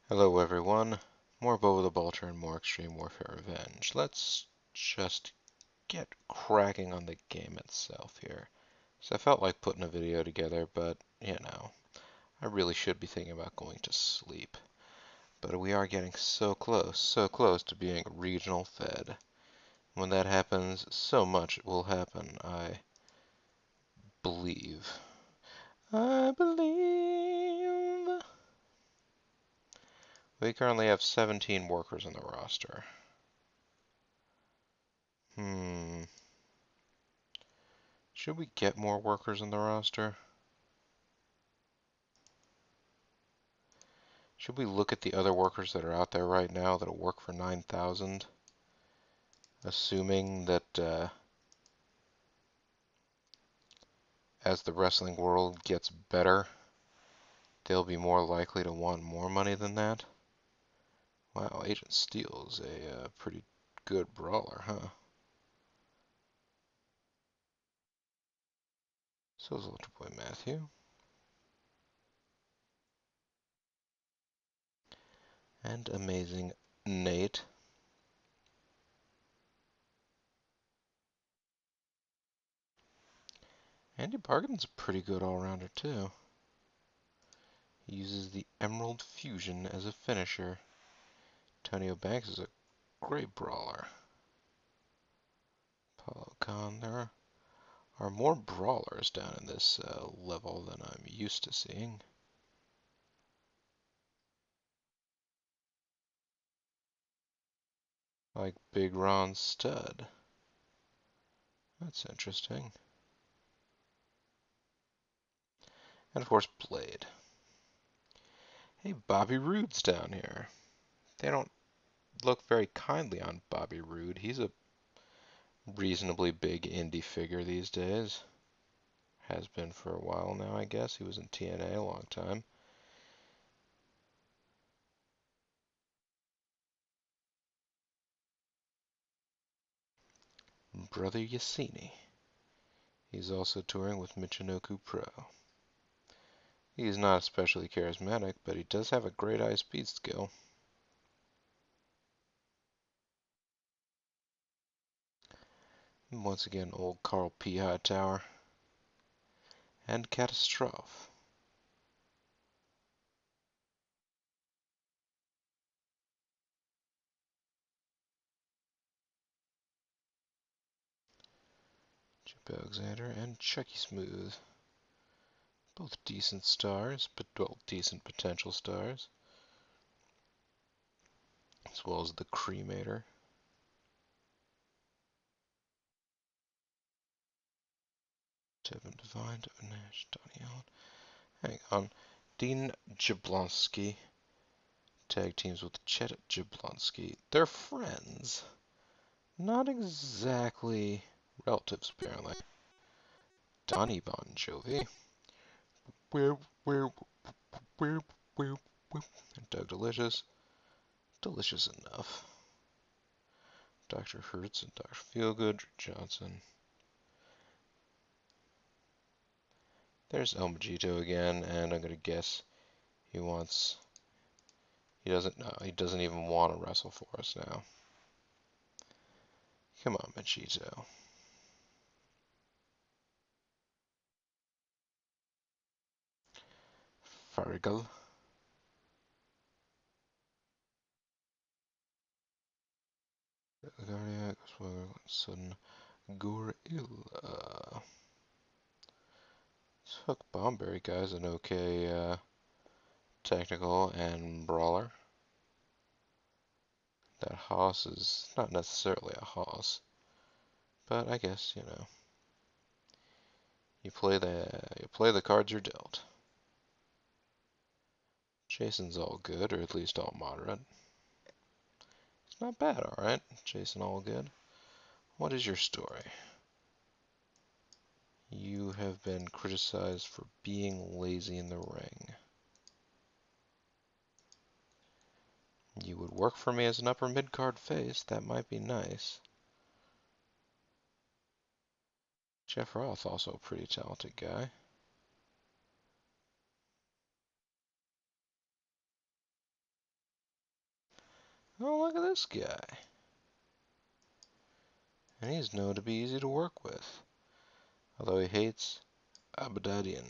Hello everyone, more Bo with a Bolter and more Extreme Warfare Revenge. Let's just get cracking on the game itself here. So I felt like putting a video together, but I really should be thinking about going to sleep. But we are getting so close to being regional fed. When that happens, so much will happen, I believe. I believe. We currently have 17 workers on the roster. Should we get more workers on the roster? Should we look at the other workers that are out there right now that'll work for 9,000? Assuming that as the wrestling world gets better, they'll be more likely to want more money than that. Wow, Agent Steele's a pretty good brawler, huh? So is Ultra Boy Matthew. And Amazing Nate. Andy Bargain's a pretty good all-rounder, too. He uses the Emerald Fusion as a finisher. Antonio Banks is a great brawler. Paulo Khan, there are more brawlers down in this level than I'm used to seeing. Like Big Ron Stud. That's interesting. And of course, Blade. Hey, Bobby Roode's down here. They don't look very kindly on Bobby Roode. He's a reasonably big indie figure these days. Has been for a while now, I guess. He was in TNA a long time. Brother Yassini. He's also touring with Michinoku Pro. He's not especially charismatic, but he does have a great eye speed skill. And once again, old Carl P. Hightower. And Catastrophe. Chip Alexander and Chucky Smooth. Both decent stars, but well, decent potential stars. As well as the Cremator. Devin Devine, Devin Nash, Donnie Allen. Hang on. Dean Jablonski tag teams with Chet Jablonski. They're friends. Not exactly relatives, apparently. Donnie Bon Jovi. Where, where, where, where, and Doug Delicious. Delicious enough. Dr. Hertz and Dr. Feelgood, Drew Johnson. There's El Majito again, and I'm gonna guess he doesn't even want to wrestle for us now. Come on, Machito. Fargal. Guardian, Sudden Gorilla. This Hook Bomberry guy's an okay technical and brawler. That Hoss is not necessarily a Hoss, but I guess, you play the cards you're dealt. Jason's all good, or at least all moderate. It's not bad, alright. Jason all good. What is your story? You have been criticized for being lazy in the ring. You would work for me as an upper mid-card face. That might be nice. Jeff Roth, also a pretty talented guy. Oh, look at this guy. And he's known to be easy to work with. Although he hates Abadadian.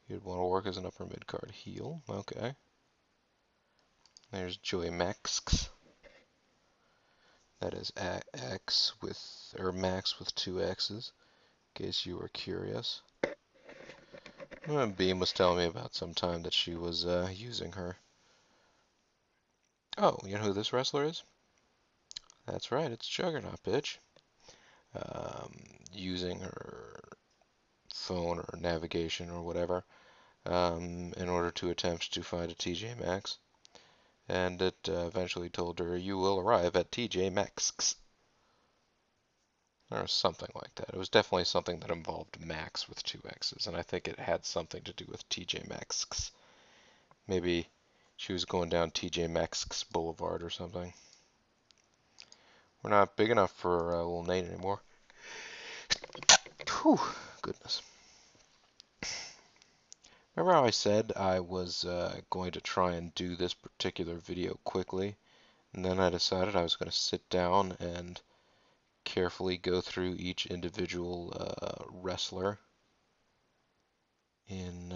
He'd want to work as an upper mid-card heel. Okay. There's Joey Max. That is X with, or Max with two X's, in case you were curious. Beam was telling me about some time that she was using her. Oh, you know who this wrestler is? That's right, it's Juggernaut, bitch. Using her phone or navigation or whatever in order to attempt to find a TJ Maxx. And it eventually told her, you will arrive at TJ Maxx. Or something like that. It was definitely something that involved Max with two X's, and I think it had something to do with TJ Maxx. Maybe she was going down TJ Maxx Boulevard or something. We're not big enough for little Nate anymore. Whew, goodness. Remember how I said I was going to try and do this particular video quickly, and then I decided I was going to sit down and carefully go through each individual wrestler in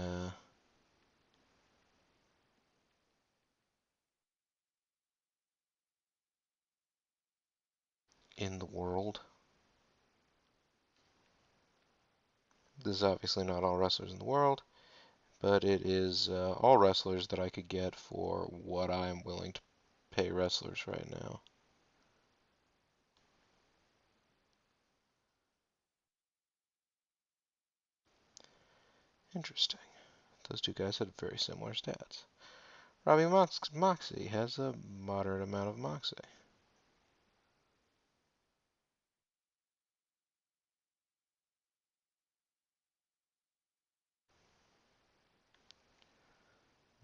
the world. This is obviously not all wrestlers in the world, but it is all wrestlers that I could get for what I'm willing to pay wrestlers right now. Interesting. Those two guys had very similar stats. Robbie Moxie has a moderate amount of Moxie.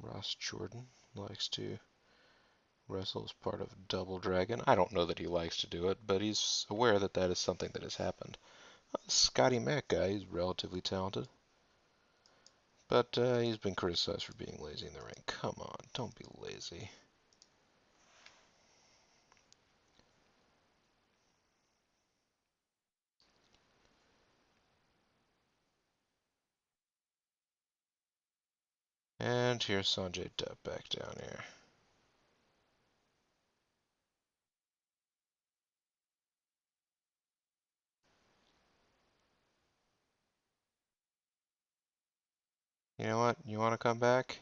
Ross Jordan likes to wrestle as part of Double Dragon. I don't know that he likes to do it, but he's aware that that is something that has happened. Scotty Mac guy, he's relatively talented. But he's been criticized for being lazy in the ring. Come on, don't be lazy. And here's Sanjay Dutt back down here. You know what? You want to come back?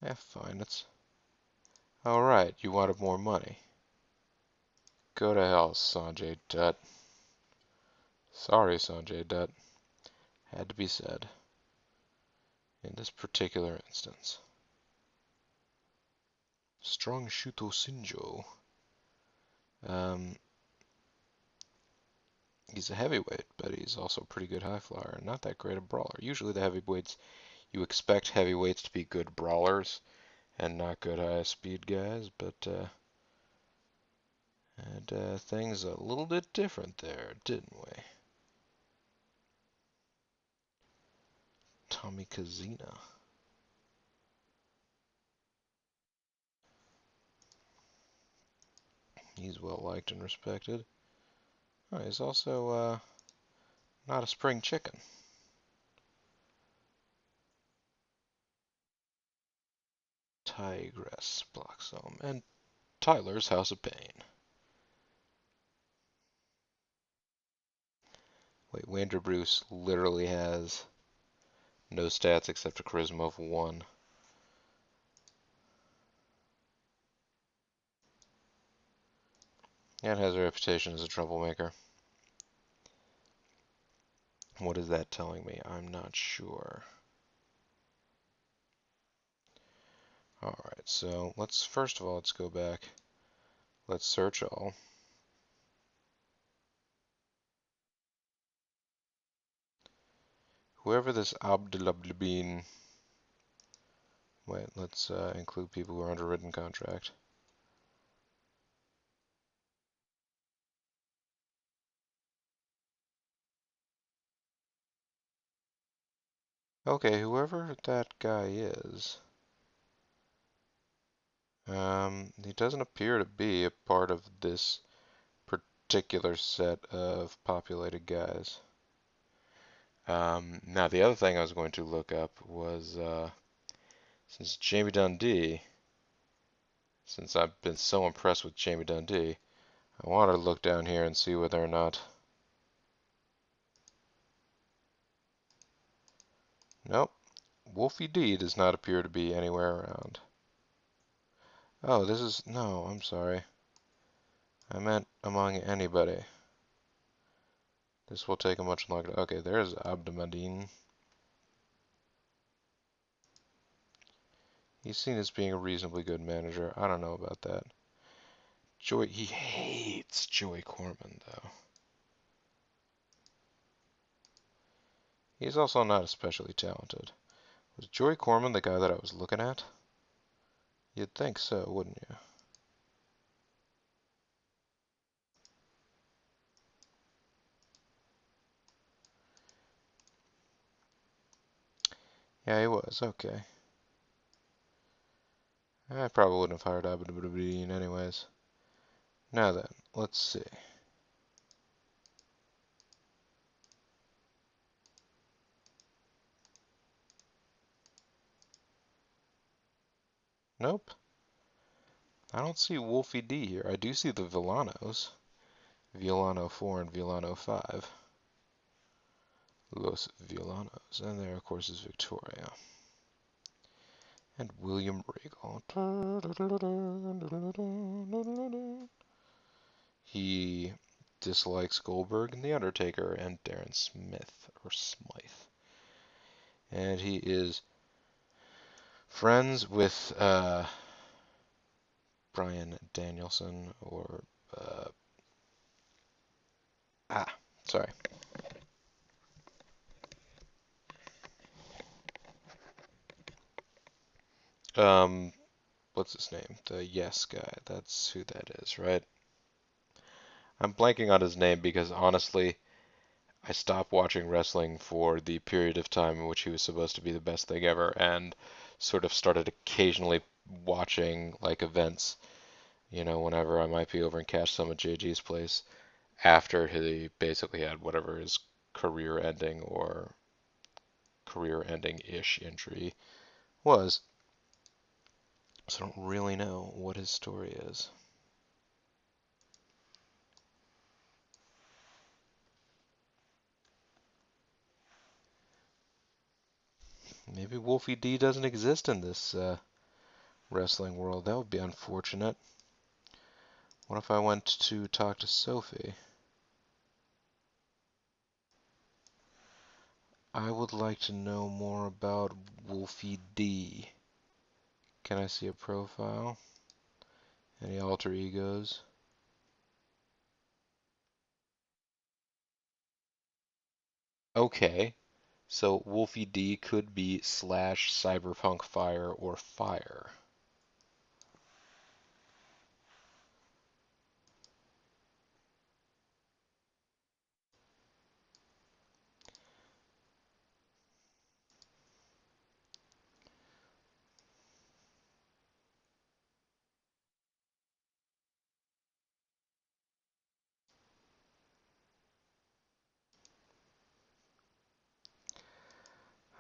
Yeah, fine. It's alright. You wanted more money. Go to hell, Sanjay Dutt. Sorry, Sanjay Dutt. Had to be said. In this particular instance. Strong Shuto Shinjo. He's a heavyweight, but he's also a pretty good high flyer. Not that great a brawler. Usually the heavyweights, you expect heavyweights to be good brawlers and not good high speed guys, but things a little bit different there, didn't we? Tommy Kazina. He's well liked and respected. Oh, he's also not a spring chicken. Tigress Bloxhome and Tyler's House of Pain. Wait, Wander Bruce literally has no stats except a charisma of 1. And has a reputation as a troublemaker. What is that telling me? I'm not sure. Alright, so first of all, let's go back. Let's search all. Whoever this Abdulabdin. Wait, let's include people who are under written contract. Okay, whoever that guy is, he doesn't appear to be a part of this particular set of populated guys. Now the other thing I was going to look up was, since Jamie Dundee, since I've been so impressed with Jamie Dundee, I wanted to look down here and see whether or not. Nope. Wolfie D does not appear to be anywhere around. Oh, this is. No, I'm sorry. I meant among anybody. This will take a much longer. Okay, there's Abdelmadine. He's seen as being a reasonably good manager. I don't know about that. Joey. He hates Joey Corman, though. He's also not especially talented. Was Joey Corman the guy that I was looking at? You'd think so, wouldn't you? Yeah, he was. Okay. I probably wouldn't have hired Abdelmadine anyways. Now then, let's see. Nope. I don't see Wolfie D here. I do see the Villanos. Villano 4 and Villano 5. Los Villanos. And there, of course, is Victoria. And William Regal. He dislikes Goldberg and The Undertaker and Darren Smith, or Smythe. And he is friends with Brian Danielson, or uh, sorry. Um, what's his name? The Yes guy. That's who that is, right? I'm blanking on his name because honestly, I stopped watching wrestling for the period of time in which he was supposed to be the best thing ever, and sort of started occasionally watching like events, whenever I might be over and catch some at JG's place after he basically had whatever his career ending or career ending ish injury was. So I don't really know what his story is. Maybe Wolfie D doesn't exist in this wrestling world. That would be unfortunate. What if I went to talk to Sophie? I would like to know more about Wolfie D. Can I see a profile? Any alter egos? Okay, so Wolfie D could be slash Cyberpunk Fire or Fire.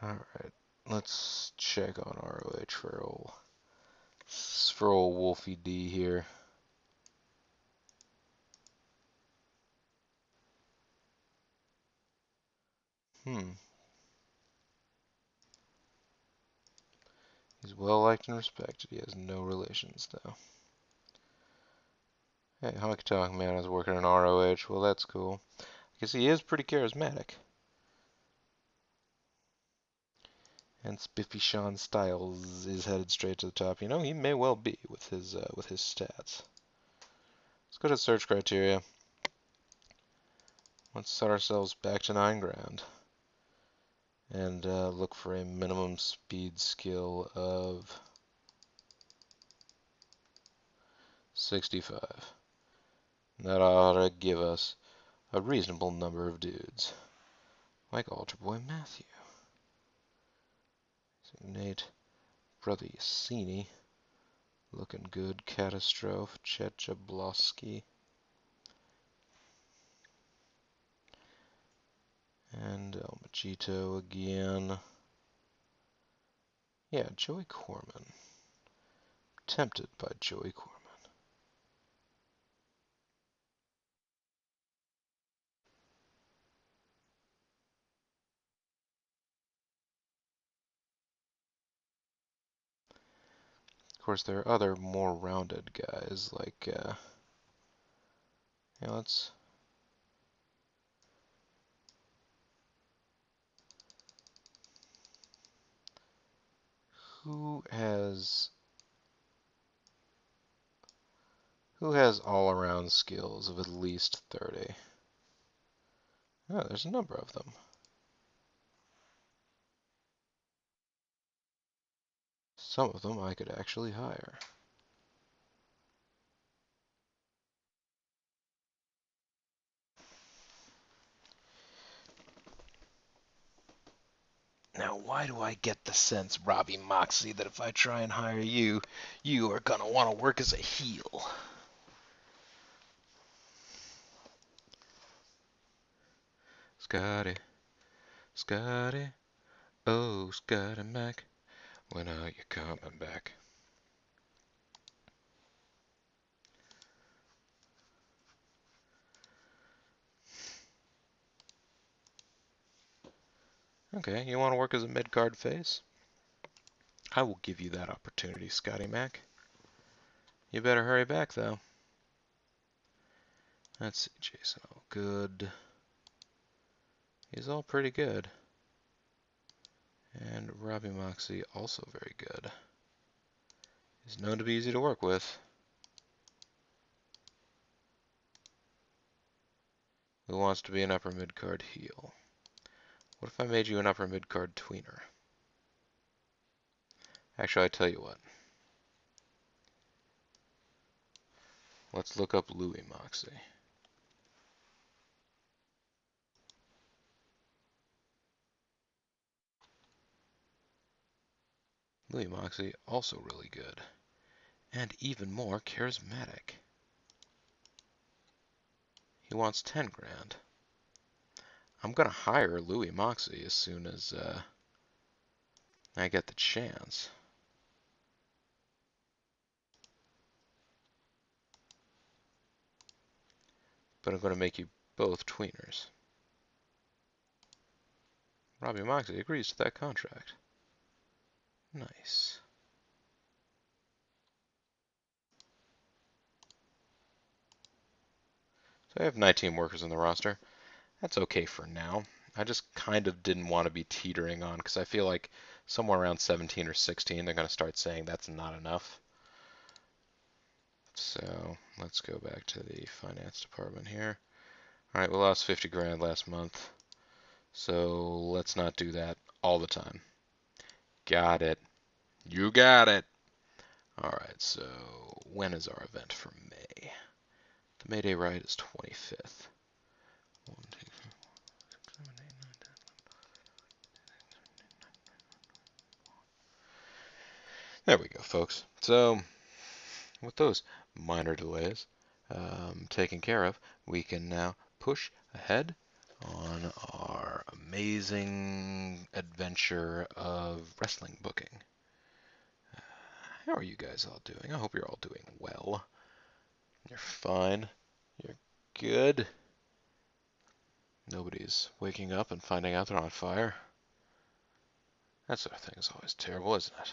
Alright, let's check on ROH for old Wolfie D here. Hmm. He's well liked and respected. He has no relations, though. Hey, Honky Tonk Man is working in ROH. Well, that's cool. I guess he is pretty charismatic. And Spiffy Sean Styles is headed straight to the top. He may well be with his stats. Let's go to search criteria. Let's set ourselves back to 9 ground and look for a minimum speed skill of 65. That ought to give us a reasonable number of dudes, like Altar Boy Matthew. Nate, Brother Yassini, looking good. Catastrophe, Chet Jablowski, and El Machito again. Yeah, Joey Corman. Tempted by Joey Corman. Of course, there are other more rounded guys like, yeah, let's. Who has all-around skills of at least 30? Oh, there's a number of them. Some of them I could actually hire. Now, why do I get the sense, Robbie Moxley, that if I try and hire you, you are gonna want to work as a heel? Scotty, Scotty, oh, Scotty Mac, when are you coming back? Okay, you want to work as a mid-card face? I will give you that opportunity, Scotty Mac. You better hurry back, though. Let's see, Jason Allgood. He's all pretty good. And Robbie Moxley, also very good. He's known to be easy to work with. Who wants to be an upper mid-card heel? What if I made you an upper mid-card tweener? Actually, I tell you what. Let's look up Louis Moxley. Louis Moxley, also really good. And even more charismatic. He wants 10 grand. I'm gonna hire Louis Moxley as soon as I get the chance. But I'm gonna make you both tweeners. Robbie Moxley agrees to that contract. Nice. So I have 19 workers in the roster. That's okay for now. I just kind of didn't want to be teetering on because I feel like somewhere around 17 or 16 they're going to start saying that's not enough. So let's go back to the finance department here. All right, we lost 50 grand last month. So let's not do that all the time. Got it. You got it. All right, so when is our event for May? The May Day ride is 25th. 1, 2, 3, 4, 6, 7, 8, 9, 10. There we go, folks. So with those minor delays taken care of, we can now push ahead on our amazing adventure of wrestling booking. How are you guys all doing? I hope you're all doing well. You're fine. You're good. Nobody's waking up and finding out they're on fire. That sort of thing is always terrible, isn't it?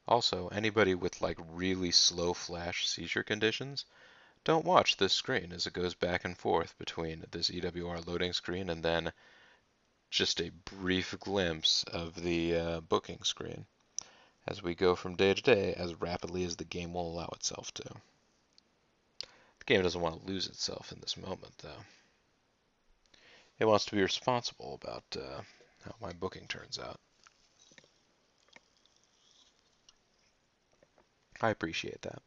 Also, anybody with like really slow flash seizure conditions, don't watch this screen as it goes back and forth between this EWR loading screen and then just a brief glimpse of the booking screen as we go from day to day as rapidly as the game will allow itself to. The game doesn't want to lose itself in this moment, though. It wants to be responsible about how my booking turns out. I appreciate that.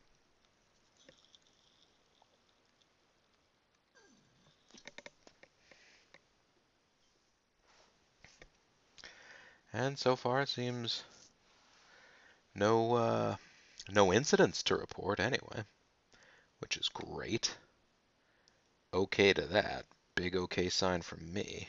And so far it seems no no incidents to report anyway, which is great. Okay to that. Big okay sign from me.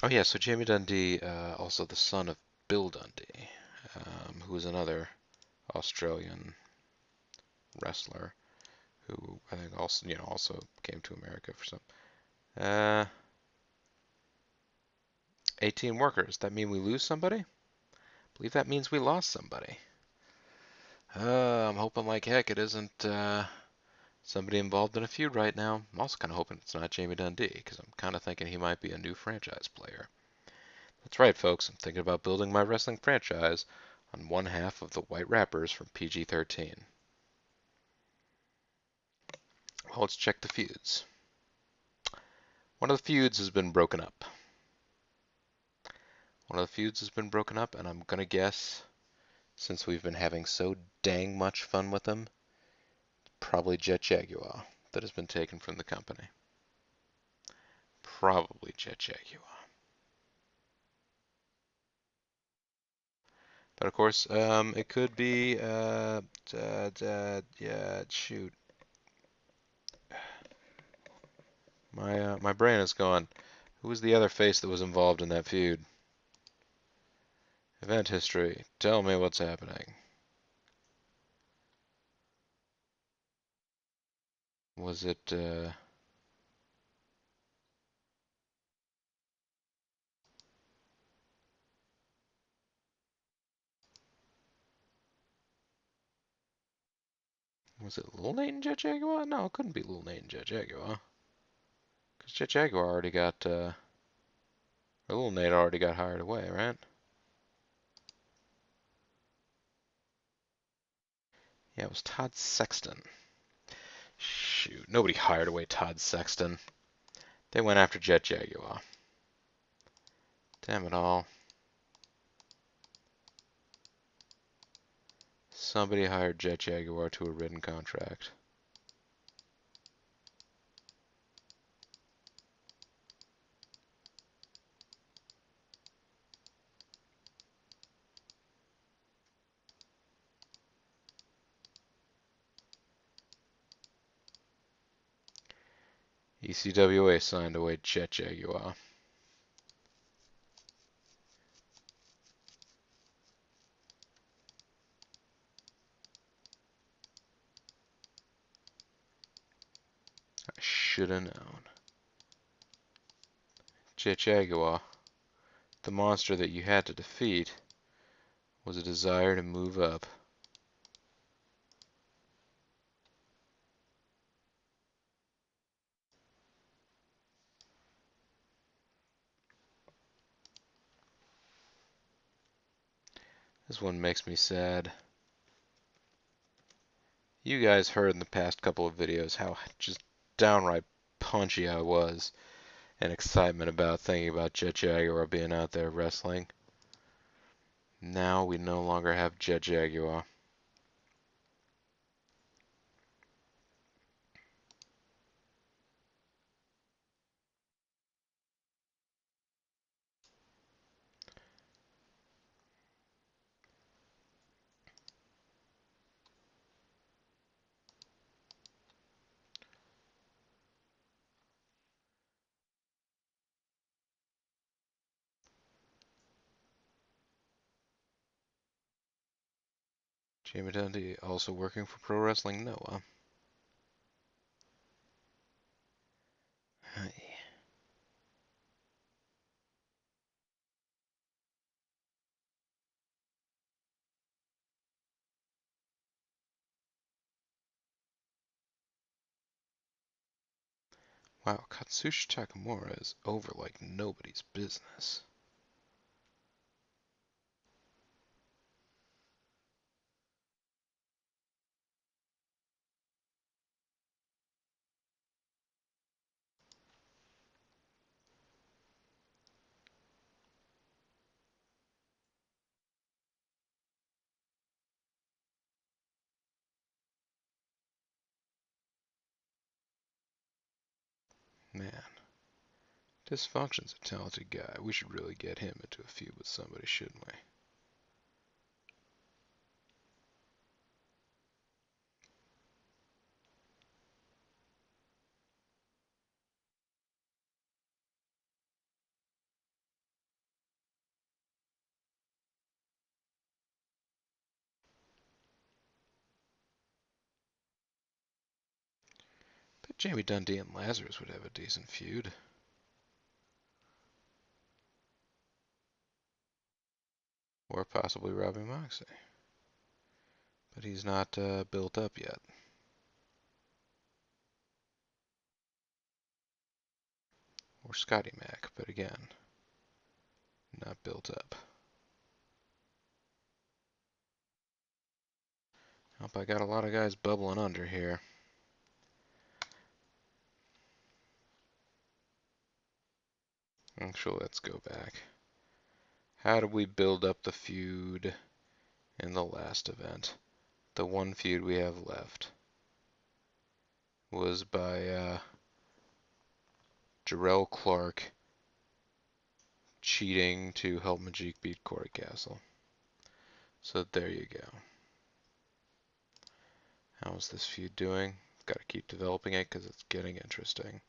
Oh yeah, so Jamie Dundee, also the son of Bill Dundee, who was another Australian wrestler who I think also came to America for some. Uh, 18 workers. That mean we lose somebody? I believe that means we lost somebody. I'm hoping like heck it isn't somebody involved in a feud right now. I'm also kind of hoping it's not Jamie Dundee, because I'm kind of thinking he might be a new franchise player. That's right, folks. I'm thinking about building my wrestling franchise on one half of the White Rappers from PG-13. Well, let's check the feuds. One of the feuds has been broken up. And I'm gonna guess, since we've been having so dang much fun with them, probably Jet Jaguar that has been taken from the company. Probably Jet Jaguar. But of course, it could be, yeah, shoot. My brain is gone. Who was the other face that was involved in that feud? Event history. Tell me what's happening. Was it, was it Lil Nate and Jet Jaguar? No, it couldn't be Lil Nate and Jet Jaguar. Because Jet Jaguar already got, or Lil Nate already got hired away, right? Yeah, it was Todd Sexton. Shoot, nobody hired away Todd Sexton. They went after Jet Jaguar. Damn it all. Somebody hired Jet Jaguar to a written contract. ECWA signed away Jet Jaguar. I should have known. Jet Jaguar, the monster that you had to defeat, was a desire to move up. This one makes me sad. You guys heard in the past couple of videos how just downright punchy I was and excitement about thinking about Jet Jaguar being out there wrestling. Now we no longer have Jet Jaguar. Jamie Dundee also working for Pro Wrestling Noah. Wow, Katsushi Takamura is over like nobody's business. Dysfunction's a talented guy. We should really get him into a feud with somebody, shouldn't we? Bet Jamie Dundee and Lazarus would have a decent feud. Or possibly Robbie Moxley. But he's not built up yet. Or Scotty Mac, but again, not built up. Hope I got a lot of guys bubbling under here. Actually, let's go back. How did we build up the feud in the last event? The one feud we have left was by Jarrell Clark cheating to help Majik beat Corey Castle. So there you go. How's this feud doing? Got to keep developing it because it's getting interesting.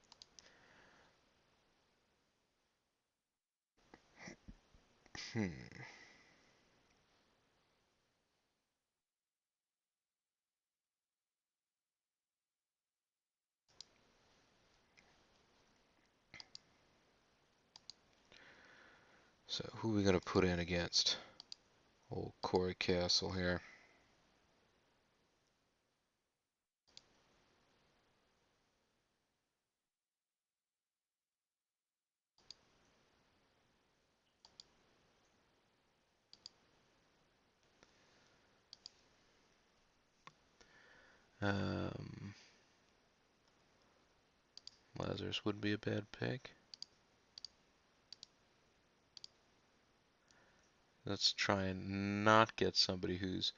So who are we going to put in against old Corey Castle here? Lazarus wouldn't be a bad pick. Let's try and not get somebody who's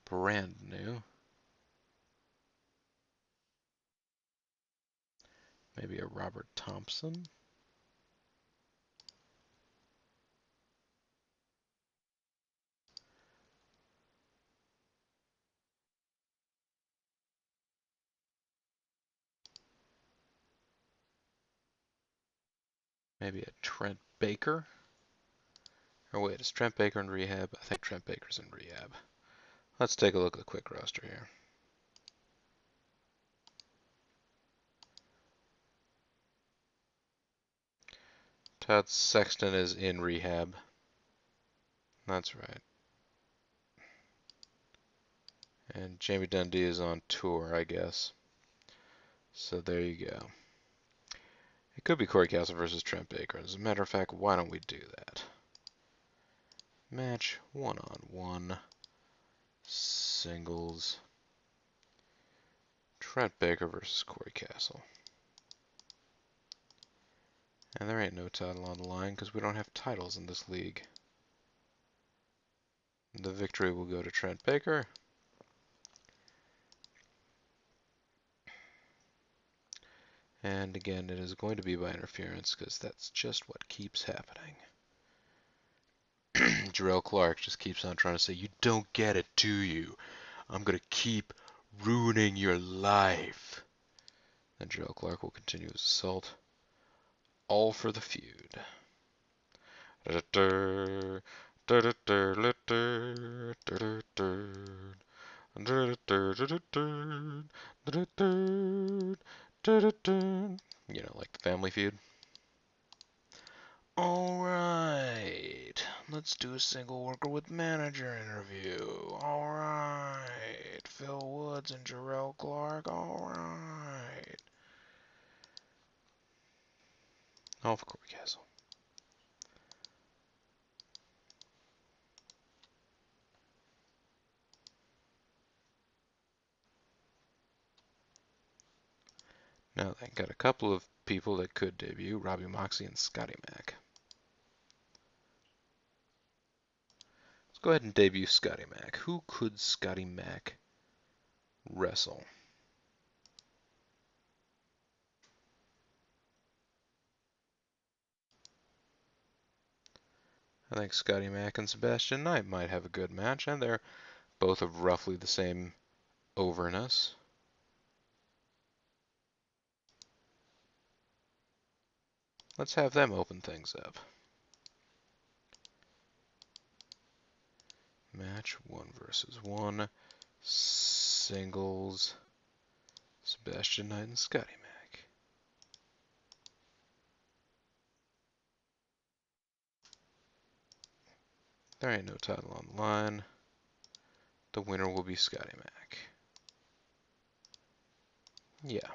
brand new. Maybe a Robert Thompson? Maybe a Trent Baker? Or wait, is Trent Baker in rehab? I think Trent Baker's in rehab. Let's take a look at the quick roster here. Todd Sexton is in rehab. That's right. And Jamie Dundee is on tour, I guess. So there you go. It could be Corey Castle versus Trent Baker. As a matter of fact, why don't we do that? Match 1-on-1. Singles. Trent Baker versus Corey Castle. And there ain't no title on the line because we don't have titles in this league. The victory will go to Trent Baker. And again, it is going to be by interference because that's just what keeps happening. Jarrell Clark just keeps on trying to say, you don't get it, do you? I'm going to keep ruining your life. And Jarrell Clark will continue his assault. All for the feud. You know, like the Family Feud. Alright, let's do a single worker with manager interview. Alright, Phil Woods and Jarrell Clark. Alright. All for Corey Castle. Now then, got a couple of people that could debut, Robbie Moxley and Scotty Mac. Let's go ahead and debut Scotty Mac. Who could Scotty Mac wrestle? I think Scotty Mack and Sebastian Knight might have a good match, and they're both of roughly the same overness. Let's have them open things up. Match 1-1, singles, Sebastian Knight and Scotty Mack. There ain't no title on the line. The winner will be Scotty Mack. Yeah.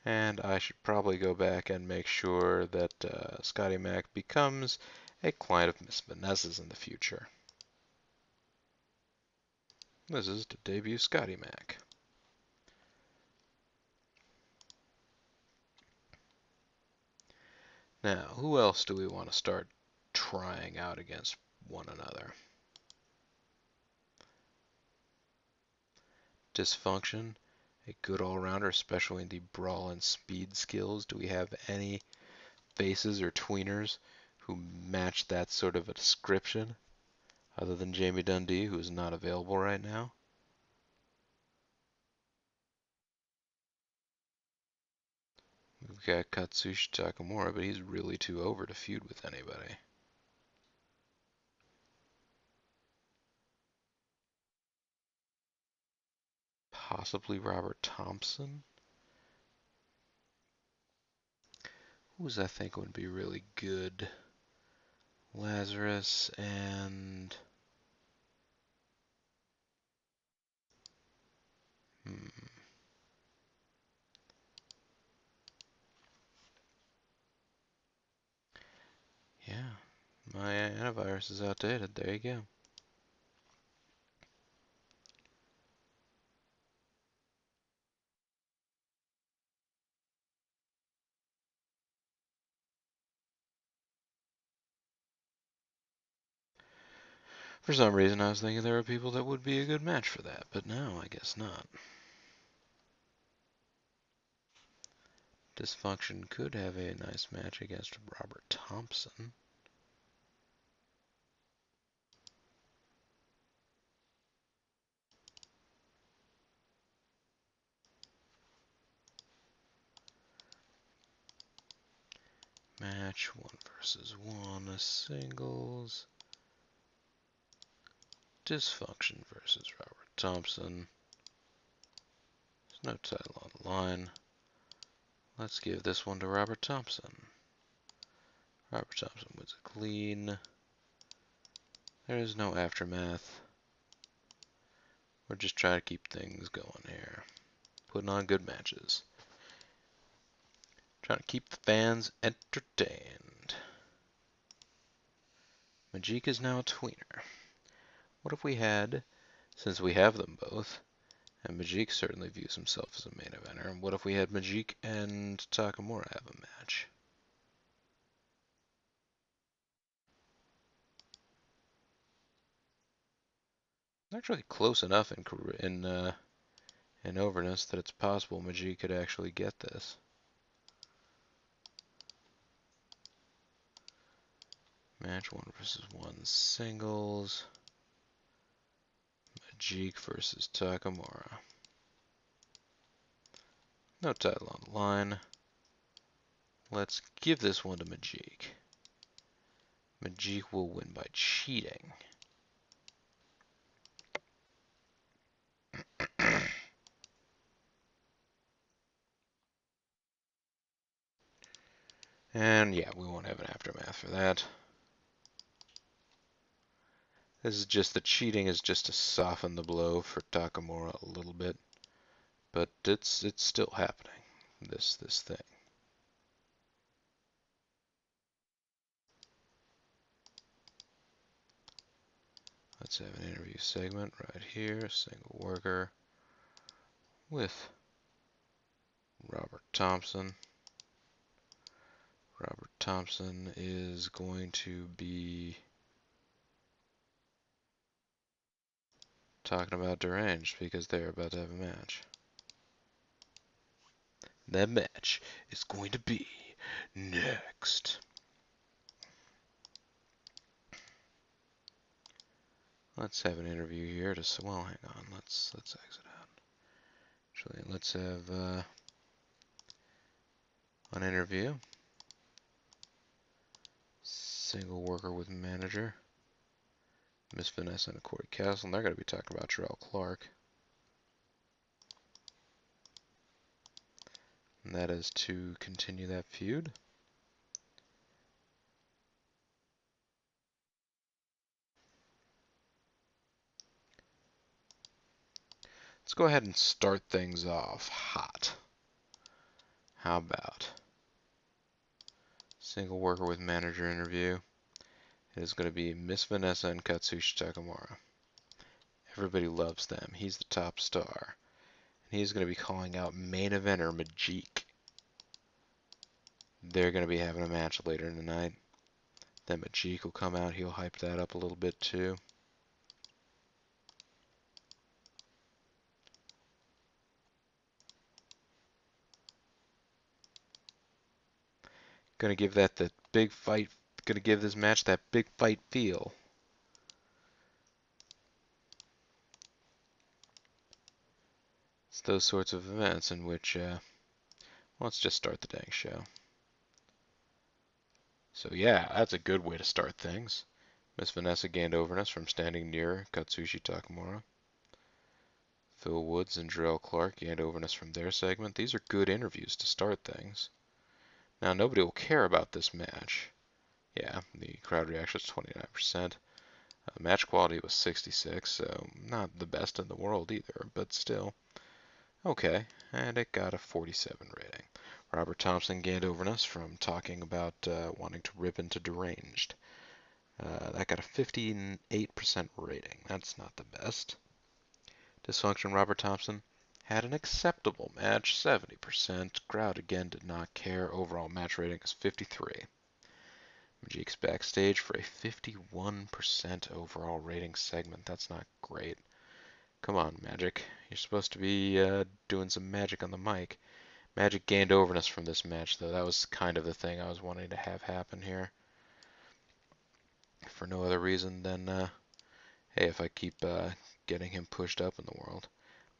And I should probably go back and make sure that Scotty Mack becomes a client of Miss Vanessa's in the future. This is to debut Scotty Mack. Now, who else do we want to start trying out against one another? Dysfunction, a good all-rounder, especially in the brawl and speed skills. Do we have any faces or tweeners who match that sort of a description, other than Jamie Dundee, who is not available right now? We've got Katsushi Takamura, but he's really too over to feud with anybody. Possibly Robert Thompson? Who's I think would be really good? Lazarus and... Yeah, my antivirus is outdated. There you go. For some reason, I was thinking there were people that would be a good match for that, but no, I guess not. Dysfunction could have a nice match against Robert Thompson. Match 1-1, singles. Dysfunction versus Robert Thompson. There's no title on the line. Let's give this one to Robert Thompson. Robert Thompson wins a clean. There is no aftermath. We're just trying to keep things going here. Putting on good matches. Trying to keep the fans entertained. Majik is now a tweener. What if we had, since we have them both, and Majik certainly views himself as a main eventer, what if we had Majik and Takamura have a match? Actually close enough in overness that it's possible Majik could actually get this. Match 1-1 singles. Majik versus Takamura. No title on the line. Let's give this one to Majik. Majik will win by cheating. And yeah, we won't have an aftermath for that. This is just, the cheating is just to soften the blow for Takamura a little bit. But it's still happening, this thing. Let's have an interview segment right here, single worker with Robert Thompson. Robert Thompson is going to be talking about Deranged because they're about to have a match. That match is going to be next. Let's have an interview here to, well, hang on, let's exit out. Actually, let's have an interview. Single worker with manager. Miss Vanessa and Corey Castle, and they're going to be talking about Jarrell Clark. And that is to continue that feud. Let's go ahead and start things off hot. How about single worker with manager interview? It is going to be Miss Vanessa and Katsushi Takamura. Everybody loves them. He's the top star. And he's going to be calling out main eventer Majik. They're going to be having a match later in the night. Then Majik will come out. He'll hype that up a little bit too. Going to give that the big fight. Going to give this match that big fight feel. It's those sorts of events in which, well, let's just start the dang show. So yeah, that's a good way to start things. Miss Vanessa gained overness from standing near Katsushi Takamura. Phil Woods and Jarrell Clark gained overness from their segment. These are good interviews to start things. Now, nobody will care about this match. Yeah, the crowd reaction was 29%. Match quality was 66, so not the best in the world either, but still okay. And it got a 47 rating. Robert Thompson gained overness from talking about wanting to rip into Deranged. That got a 58% rating. That's not the best. Dysfunction Robert Thompson had an acceptable match, 70%. Crowd again did not care. Overall match rating is 53. Majik's backstage for a 51% overall rating segment. That's not great. Come on, Magic. You're supposed to be doing some magic on the mic. Magic gained overness from this match, though. That was kind of the thing I was wanting to have happen here. For no other reason than, hey, if I keep getting him pushed up in the world.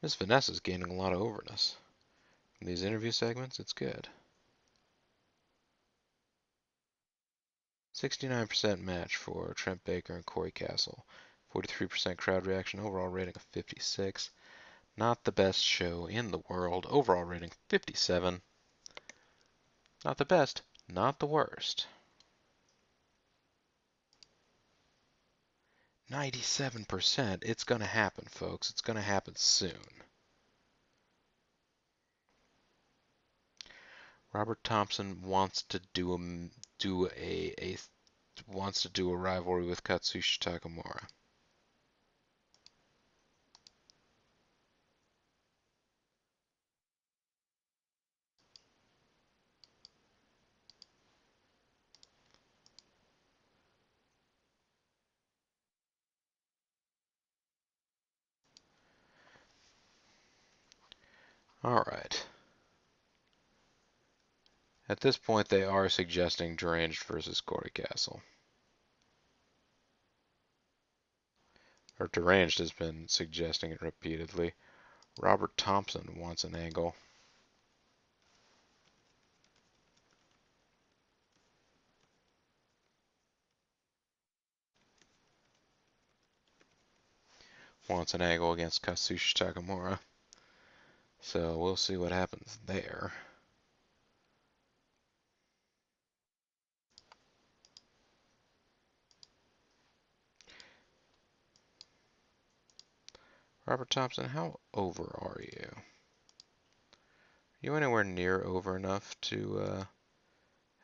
Miss Vanessa's gaining a lot of overness. In these interview segments, it's good. 69% match for Trent Baker and Corey Castle. 43% crowd reaction, overall rating of 56. Not the best show in the world. Overall rating 57. Not the best, not the worst. 97%. It's going to happen, folks. It's going to happen soon. Robert Thompson wants to do a rivalry with Katsushi Takamura. All right. At this point, they are suggesting Deranged versus Corey Castle. Or Deranged has been suggesting it repeatedly. Robert Thompson wants an angle. Wants an angle against Katsushi Takamura. So we'll see what happens there. Robert Thompson, how over are you? Are you anywhere near over enough to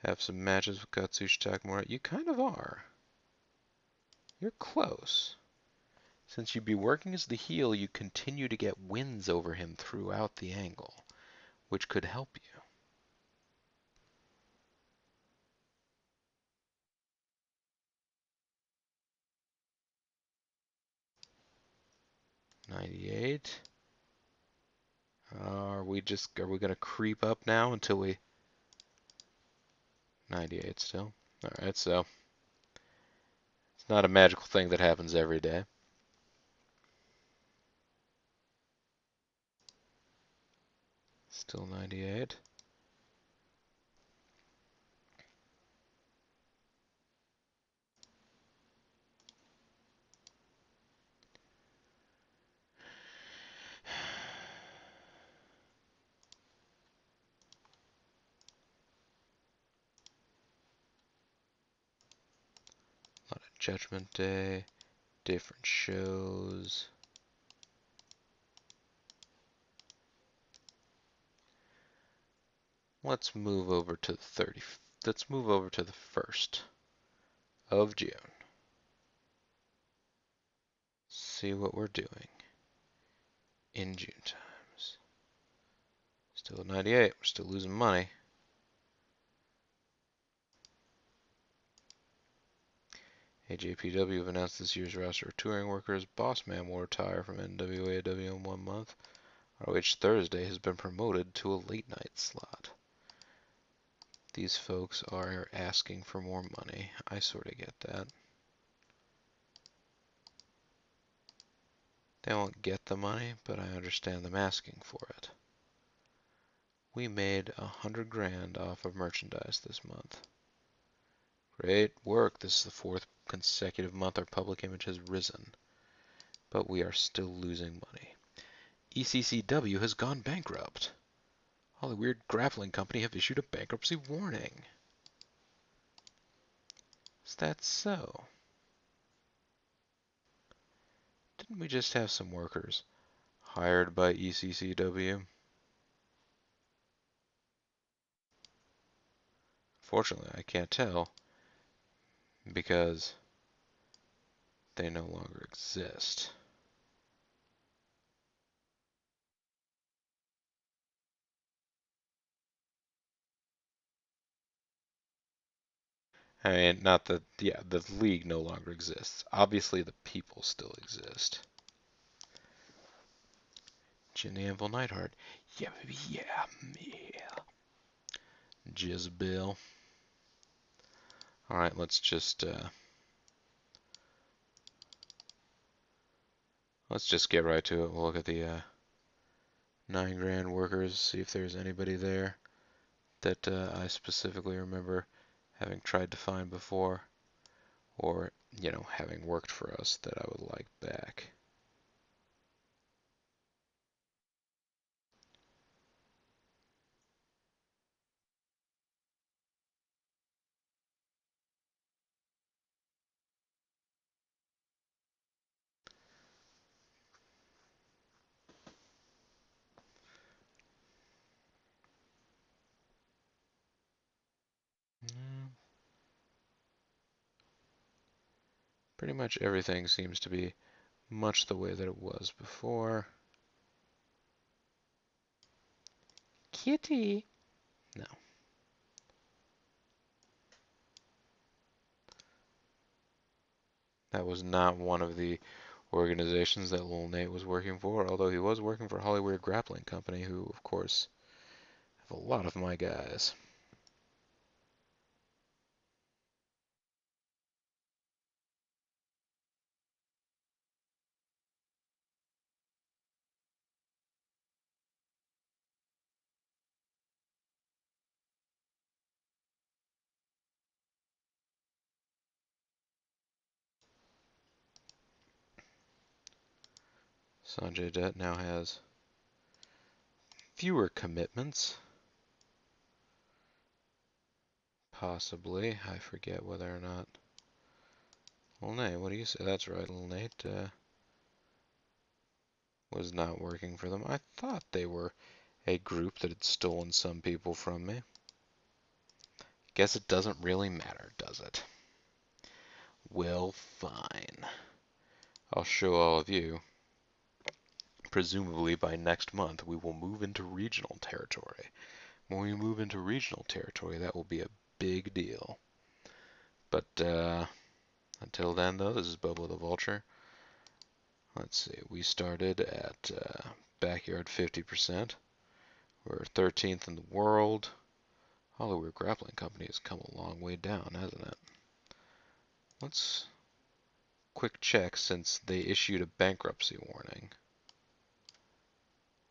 have some matches with Katsushi Takamura? You kind of are. You're close. Since you'd be working as the heel, you continue to get wins over him throughout the angle, which could help you. $98. Are we gonna creep up now until we 98 still? Alright, so it's not a magical thing that happens every day. Still 98. A lot of Judgment Day, different shows. Let's move over to the 30. Let's move over to the 1st of June. See what we're doing in June times. Still at 98. We're still losing money. AJPW have announced this year's roster of touring workers. Boss Man will retire from NWAW in 1 month. ROH Thursday has been promoted to a late night slot. These folks are asking for more money. I sort of get that. They won't get the money, but I understand them asking for it. We made 100 grand off of merchandise this month. Great work. This is the 4th consecutive month our public image has risen, but we are still losing money. ECCW has gone bankrupt. Hollywood Grappling Company have issued a bankruptcy warning. Is that so? Didn't we just have some workers hired by ECCW? Fortunately, I can't tell because they no longer exist. I mean, not that, yeah, the league no longer exists. Obviously, the people still exist. Jenny Anvil Neidhart. Yeah, baby, yeah, yeah. Jezebel. Alright, let's just get right to it. We'll look at the 9 grand workers, see if there's anybody there that I specifically remember having tried to find before, or, you know, having worked for us that I would like back. Pretty much everything seems to be much the way that it was before. Kitty! No. That was not one of the organizations that Lil Nate was working for, although he was working for Hollywood Grappling Company, who, of course, have a lot of my guys. Sanjay Dutt now has fewer commitments. Possibly. I forget whether or not. Lil Nate, what do you say? That's right, Lil Nate was not working for them. I thought they were a group that had stolen some people from me. Guess it doesn't really matter, does it? Well, fine. I'll show all of you. Presumably by next month, we will move into regional territory. When we move into regional territory, that will be a big deal. But until then, though, this is Bobo the Vulture. Let's see, we started at backyard 50%. We're 13th in the world. Hollywood Grappling Company has come a long way down, hasn't it? Let's quick check since they issued a bankruptcy warning.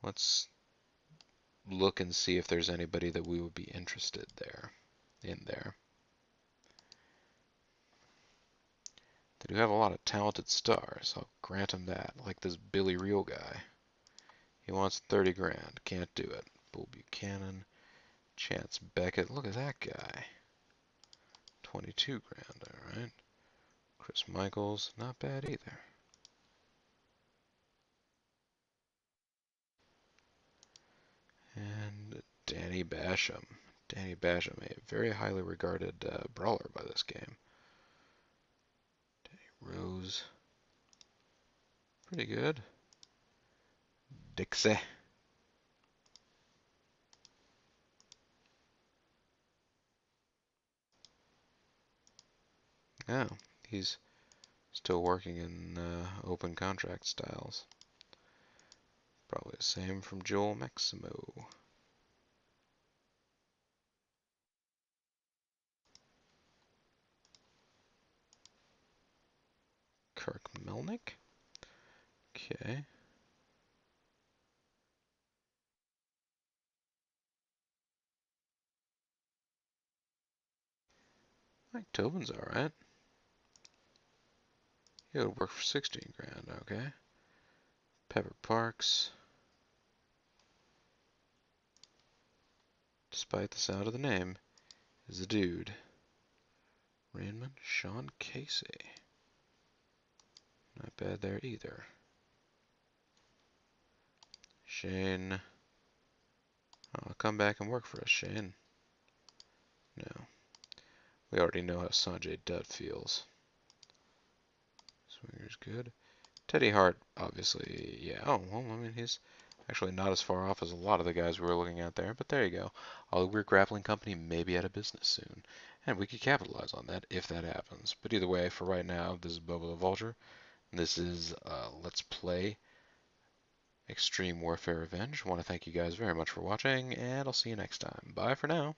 Let's look and see if there's anybody that we would be interested in there. They do have a lot of talented stars. I'll grant him that. Like this Billy Reel guy. He wants 30 grand. Can't do it. Bull Buchanan. Chance Beckett. Look at that guy. 22 grand. All right. Chris Michaels. Not bad either. And Danny Basham. Danny Basham, a very highly regarded brawler by this game. Danny Rose. Pretty good. Dixie. Yeah, he's still working in open contract styles. Probably the same from Joel Maximo. Kirk Melnick. Okay. Mike Tobin's alright. He would work for 16 grand, okay. Pepper Parks. Despite the sound of the name, is a dude. Rainman, Sean Casey. Not bad there either. Shane. I'll come back and work for us, Shane. No. We already know how Sanjay Dutt feels. Swinger's good. Teddy Hart, obviously, yeah. Oh, well, I mean, he's actually not as far off as a lot of the guys we were looking at there, but there you go. All Weird Grappling Company may be out of business soon, and we could capitalize on that if that happens. But either way, for right now, this is Bobo the Vulture. This is Let's Play Extreme Warfare Revenge. I want to thank you guys very much for watching, and I'll see you next time. Bye for now.